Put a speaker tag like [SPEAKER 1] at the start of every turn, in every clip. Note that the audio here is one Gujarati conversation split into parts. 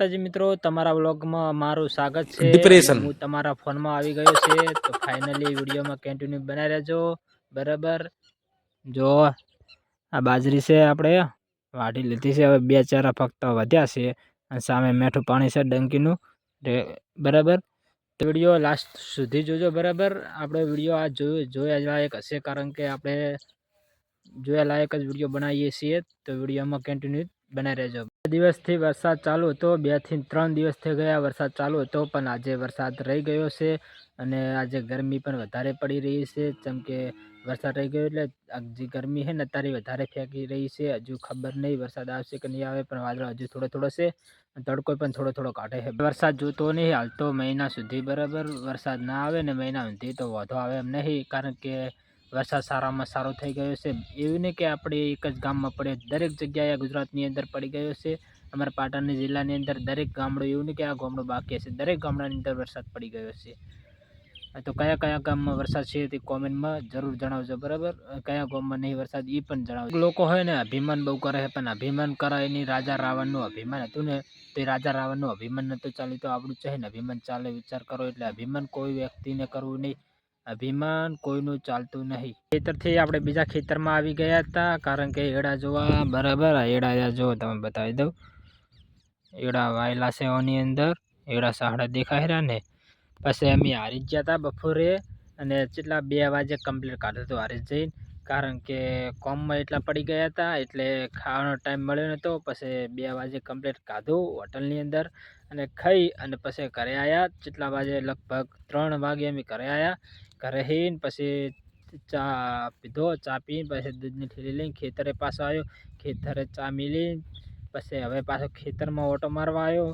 [SPEAKER 1] માતાજી મિત્રો, તમારા વ્લોગમાં મારું સ્વાગત છે અને
[SPEAKER 2] ડિપ્રેશન
[SPEAKER 1] હું તમારા ફોનમાં આવી ગયો છે. તો ફાઇનલી વિડીયોમાં કન્ટિન્યુ બનાવી રહેજો. બરાબર, જો આ બાજરી છે, આપણે વાઢી લીધી છે. હવે બે ચારા ફક્ત વધ્યા છે અને સામે મીઠું પાણી છે ડંકીનું. બરાબર, તો વિડીયો લાસ્ટ સુધી જોજો. બરાબર, આપણે વિડીયો આ જોયા લાયક હશે, કારણ કે આપણે જોયા લાયક જ વિડીયો બનાવીએ છીએ. તો વિડીયોમાં કન્ટિન્યુ બનાવી રહેજો. દિવસથી વરસાદ ચાલુ હતો, 2 થી 3 દિવસ થઈ ગયા વરસાદ ચાલુ હતો, પણ આજે વરસાદ રહી ગયો છે અને આજે ગરમી પણ વધારે પડી રહી છે. જેમ કે વરસાદ રહી ગયો એટલે જે ગરમી છે ને અત્યારે વધારે ફેંકી રહી છે. હજુ ખબર નહીં વરસાદ આવશે કે નહીં આવે, પણ વાદળો હજુ થોડો છે, તડકો પણ થોડો કાઢે છે. વરસાદ જોતો નહીં હાલ તો મહિના સુધી. બરાબર, વરસાદ ના આવે ને મહિના સુધી તો વાંધો આવે એમ નહીં, કારણ કે વરસાદ સારામાં સારો થઈ ગયો છે. એવું નહીં કે આપણે એક જ ગામમાં પડે, દરેક જગ્યાએ ગુજરાતની અંદર પડી ગયો છે. અમારા પાટણ જિલ્લાની અંદર દરેક ગામડું, એવું નહીં કે આ ગામડું બાકી હશે, દરેક ગામડાની અંદર વરસાદ પડી ગયો છે. તો કયા ગામમાં વરસાદ છે તે કોમેન્ટમાં જરૂર જણાવજો. બરાબર, કયા ગામમાં નહીં વરસાદ એ પણ જણાવજો. લોકો હોય ને અભિમાન બહુ કરે છે, પણ અભિમાન કરાય નહીં. રાજા રાવણનું અભિમાન હતું ને, તે રાજા રાવણનું અભિમાન નહોતું ચાલ્યું, તો આપણું છે ને અભિમાન ચાલે. વિચાર કરો, એટલે અભિમાન કોઈ વ્યક્તિને કરવું નહીં. અભિમાન કોઈનું ચાલતું નહીં. ખેતરથી આપણે બીજા ખેતરમાં આવી ગયા હતા, કારણ કે એડા જોવા. બરાબર, એડા જો તમે બતાવી દઉં, એડા વાયેલા છે ઓની અંદર. એડા સાડા દેખાય રહ્યા ને. પછી અમે હારી ગયા હતા બપોરે, અને કેટલા 2 વાગે કમ્પ્લીટ કાઢ્યું હતું હારી જઈને, કારણ કે કોમમાં એટલા પડી ગયા હતા એટલે ખાવાનો ટાઈમ મળ્યો નહોતો. પછી 2 વાગે કમ્પ્લીટ કાઢું હોટલની અંદર અને ખાઈ અને પછી ઘરે આવ્યા. કેટલા વાગે? લગભગ 3 વાગે અમે ઘરે આવ્યા. ઘરે આવીને પછી ચા પીધો, ચા પીને પછી દૂધની થેલી લઈને ખેતરે પાછો આવ્યો. ખેતરે ચા મિલી પછી હવે પાછો ખેતરમાં ઓટો મારવા આવ્યો,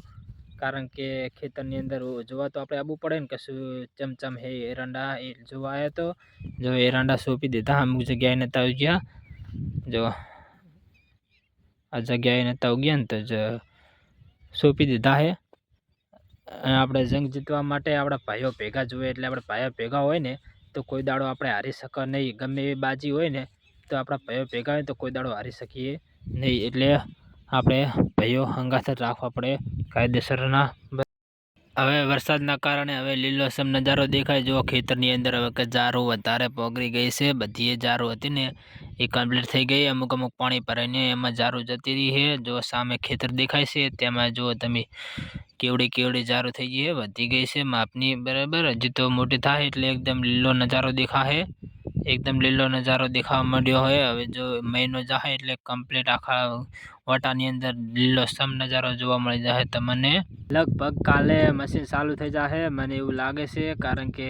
[SPEAKER 1] કારણ કે ખેતરની અંદર જોવા તો આપણે આવવું પડે ને, કશું ચમચમ હે એરંડા એ જોવા આવ્યો તો. જો એરંડા સોંપી દીધા, અમુક જગ્યાએ નતા ઉગ્યા. જો આ જગ્યાએ નતા ઉગ્યા ને તો સોંપી દીધા હે. અને આપણે જંગ જીતવા માટે આપણા ભાઈઓ ભેગા જોઈએ, એટલે આપણે ભાઈઓ ભેગા હોય ને તો કોઈ દાડો આપણે હારી શકે નહીં. ગમે એવી બાજી હોય ને તો આપણા ભાઈઓ ભેગા હોય તો કોઈ દાડો હારી શકીએ નહીં. એટલે આપણે ભાઈઓ હંગાથ જ રાખવા પડે, કાયદેસરના. હવે વરસાદના કારણે હવે લીલોસમ નજારો દેખાય. જો ખેતરની અંદર હવે કે જારો વધારે પોગરી ગઈ છે. બધી જારો હતી ને એ કમ્પ્લીટ થઈ ગઈ. અમુક પાણી ભરાઈને એમાં જારો જતી રહી છે. જો સામે ખેતર દેખાય છે, તેમાં જો તમે કેવડી જારો થઈ ગઈ છે, વધી ગઈ છે માપની. બરાબર, હજી તો મોટી થાય એટલે એકદમ લીલો નજારો દેખાશે. એકદમ લીલો નજારો દેખાવા માંડ્યો હોય. હવે જો મહિનો જાય એટલે કમ્પ્લીટ આખા વાટાની અંદર લીલો સમ નજારો જોવા મળી જશે તમને. લગભગ કાલે મશીન ચાલુ થઈ જશે મને એવું લાગે છે, કારણ કે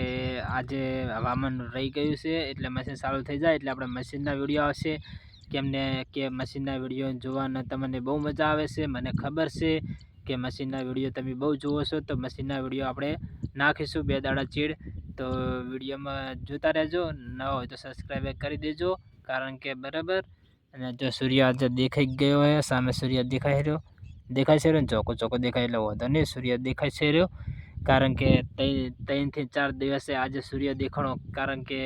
[SPEAKER 1] આજે હવામાન રહી ગયું છે એટલે મશીન ચાલુ થઈ જાય એટલે આપણે મશીનના વિડીયો આવશે. કેમને કે મશીનના વિડીયો જોવાના તમને બહુ મજા આવે છે, મને ખબર છે કે મશીનના વિડીયો તમે બહુ જુઓ છો. તો મશીનના વિડીયો આપણે નાખીશું 2 દાડા ચીડ. તો વિડીયોમાં જોતા રહેજો. ન હોય તો સબસ્ક્રાઈબ કરી દેજો, કારણ કે બરાબર. અને જો સૂર્ય આજે દેખાઈ ગયો હોય, સામે સૂર્ય દેખાય છે ને, ચોખ્ખો દેખાય એટલે વાંધો નહીં. સૂર્ય દેખાય છે રહ્યો, કારણ કે 3 થી 4 દિવસે આજે સૂર્ય દેખાણો, કારણ કે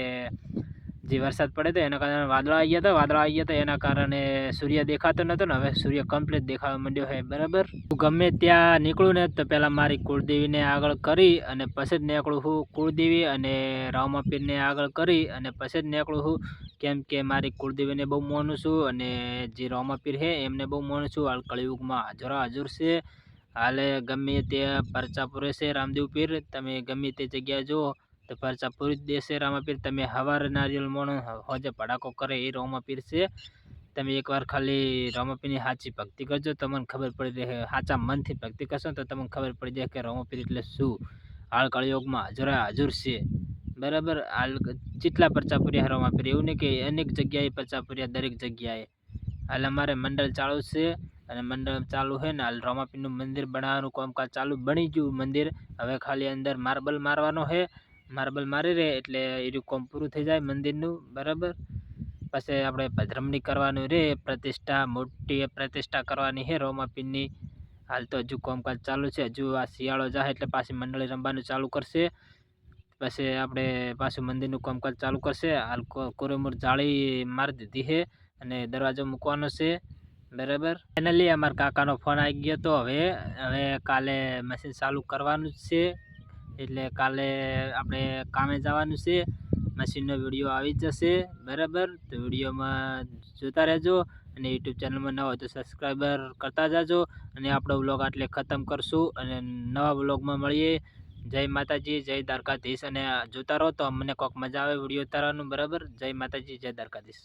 [SPEAKER 1] જે વરસાદ પડે તો એના કારણે વાદળા આવી ગયા હતા, એના કારણે સૂર્ય દેખાતો નહોતો ને હવે સૂર્ય કમ્પ્લીટ દેખાવા માંડ્યો છે. બરાબર, હું ગમે ત્યાં નીકળું ને તો પહેલાં મારી કુળદેવીને આગળ કરી અને પછી જ નીકળું છું. કુળદેવી અને રામાપીરને આગળ કરી અને પછી જ નીકળું છું, કેમ કે મારી કુળદેવીને બહુ માનું છું અને જે રામાપીર છે એમને બહુ માનું છું. હાલ કળિયુગમાં હાજર છે. હાલે ગમે તે પરચા પૂરે છે રામદેવ પીર. તમે ગમે તે જગ્યાએ જુઓ તો પરચા પૂરી જ દેશે રામાપીર. તમે હવારે નારિયેલ મોણો હોજે ભડાકો કરે એ રામાપીર છે. તમે એકવાર ખાલી રામાપીરની સાચી ભક્તિ કરજો, તમને ખબર પડી રહે. સાચા મનથી ભક્તિ કરશો તો તમને ખબર પડી જાય કે રામાપીર એટલે શું. હાલ કળિયુગમાં હાજર છે. બરાબર, હાલ કેટલા પરચા પૂર્યા રામાપીર, એવું નહીં કે અનેક જગ્યાએ પરચા પૂર્યા, દરેક જગ્યાએ. હાલ અમારે મંડળ ચાલુ છે અને મંડળ ચાલુ છે ને હાલ રામાપીરનું મંદિર બનાવવાનું કામકાજ ચાલુ બની ગયું મંદિર. હવે ખાલી અંદર માર્બલ મારવાનો છે. માર્બલ મારી રહે એટલે એનું કામ પૂરું થઈ જાય મંદિરનું. બરાબર, પછી આપણે પધરામણી કરવાનું રે, પ્રતિષ્ઠા, મોટી પ્રતિષ્ઠા કરવાની છે રામાપીરની. હાલ તો હજુ કામકાજ ચાલુ છે. હજુ આ શિયાળો જાય એટલે પાછી મંડળી રમવાનું ચાલુ કરશે. પછી આપણે પાછું મંદિરનું કામકાજ ચાલુ કરશે. હાલ કોરેમોર જાળી મારી દીધી છે અને દરવાજો મૂકવાનો છે. બરાબર. ફાઇનલી અમારા કાકાનો ફોન આવી ગયો તો હવે કાલે મશીન ચાલુ કરવાનું જ છે, એટલે કાલે આપણે કામે જવાનું છે. મશીનનો વિડીયો આવી જશે, બરાબર. તો વિડીયોમાં જોતા રહેજો અને યુટ્યુબ ચેનલમાં ન હોય તો સબસ્ક્રાઈબર કરતા જાજો. અને આપણો વ્લોગ આટલે ખતમ કરશું અને નવા વ્લોગમાં મળીએ. જય માતાજી, જય દ્વારકાધીશ. અને જોતા રહો તો અમને કોઈક મજા આવે વિડીયો ઉતારવાનું, બરાબર. જય માતાજી, જય દ્વારકાધીશ.